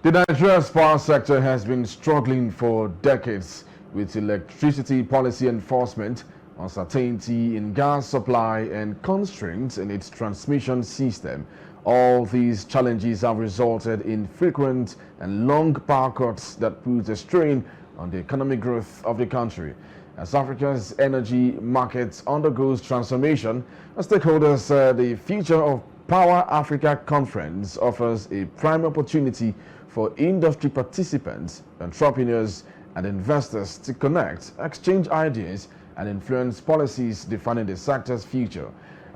The Nigeria's power sector has been struggling for decades with electricity policy enforcement, uncertainty in gas supply, and constraints in its transmission system. All these challenges have resulted in frequent and long power cuts that put a strain on the economic growth of the country. As Africa's energy market undergoes transformation, stakeholders say the Future of Power Africa Conference offers a prime opportunity for industry participants, entrepreneurs, and investors to connect, exchange ideas, and influence policies defining the sector's future.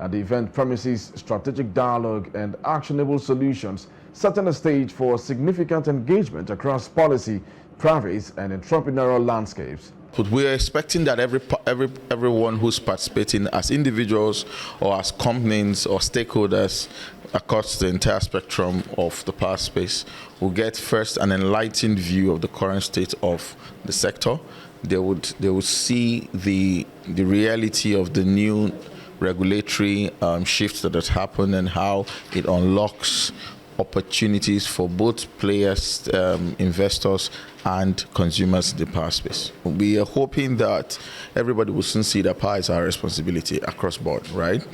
The event promises strategic dialogue and actionable solutions, setting the stage for significant engagement across policy, private, and entrepreneurial landscapes. But we are expecting that everyone who's participating as individuals or as companies or stakeholders across the entire spectrum of the power space will get first an enlightened view of the current state of the sector. They would see the reality of the new regulatory shift that has happened and how it unlocks opportunities for both players, investors, and consumers in the power space. We are hoping that everybody will soon see that power is our responsibility across board, right?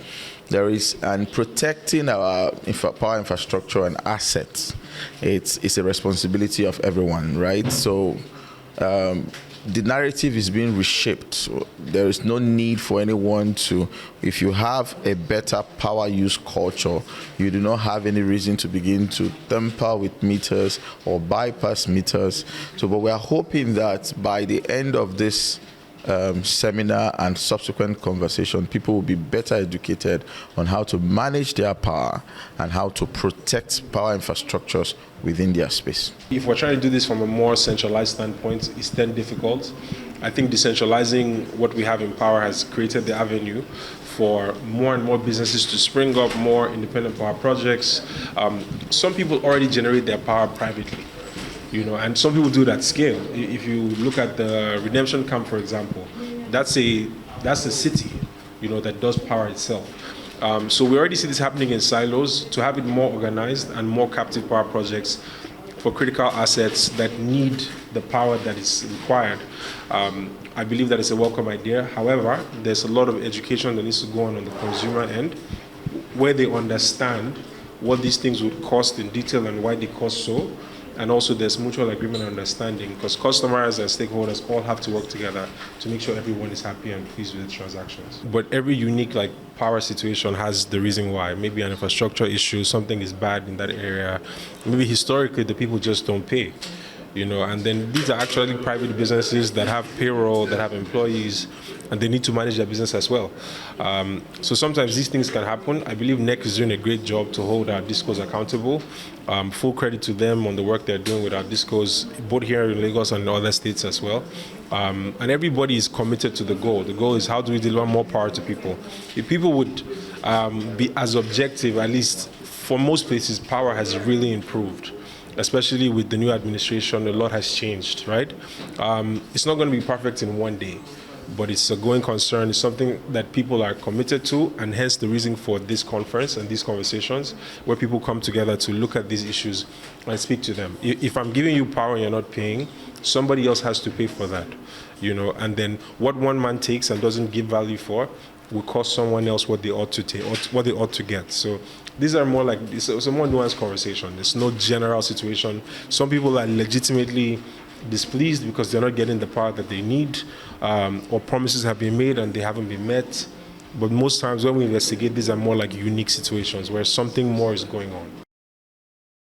And protecting our power infrastructure and assets, it's a responsibility of everyone, right? So the narrative is being reshaped. So there is no need for anyone to, if you have a better power use culture, you do not have any reason to begin to tamper with meters or bypass meters. So, but we are hoping that by the end of this seminar and subsequent conversation, people will be better educated on how to manage their power and how to protect power infrastructures within their space. If we're trying to do this from a more centralized standpoint, it's then difficult. I think decentralizing what we have in power has created the avenue for more and more businesses to spring up, more independent power projects. Some people already generate their power privately, and some people do that scale. If you look at the Redemption Camp, for example, that's a city, that does power itself. So we already see this happening in silos. To have it more organized and more captive power projects for critical assets that need the power that is required, I believe that is a welcome idea. However, there's a lot of education that needs to go on the consumer end, where they understand what these things would cost in detail and why they cost so. And also there's mutual agreement and understanding, because customers and stakeholders all have to work together to make sure everyone is happy and pleased with the transactions. But every unique power situation has the reason why. Maybe an infrastructure issue, something is bad in that area. Maybe historically the people just don't pay. And then these are actually private businesses that have payroll, that have employees, and they need to manage their business as well. So sometimes these things can happen. I believe NEC is doing a great job to hold our discos accountable. Full credit to them on the work they're doing with our discos, both here in Lagos and in other states as well. And everybody is committed to the goal. The goal is, how do we deliver more power to people? If people would be as objective, at least for most places, power has really improved. Especially with the new administration, a lot has changed, right? It's not going to be perfect in one day, but it's a going concern. It's something that people are committed to, and hence the reason for this conference and these conversations, where people come together to look at these issues and speak to them. If I'm giving you power and you're not paying, somebody else has to pay for that, and then what one man takes and doesn't give value for will cost someone else what they ought to take, what they ought to get. So these are more it's a more nuanced conversation. It's no general situation. Some people are legitimately displeased because they're not getting the power that they need, or promises have been made and they haven't been met. But most times when we investigate, these are more unique situations where something more is going on.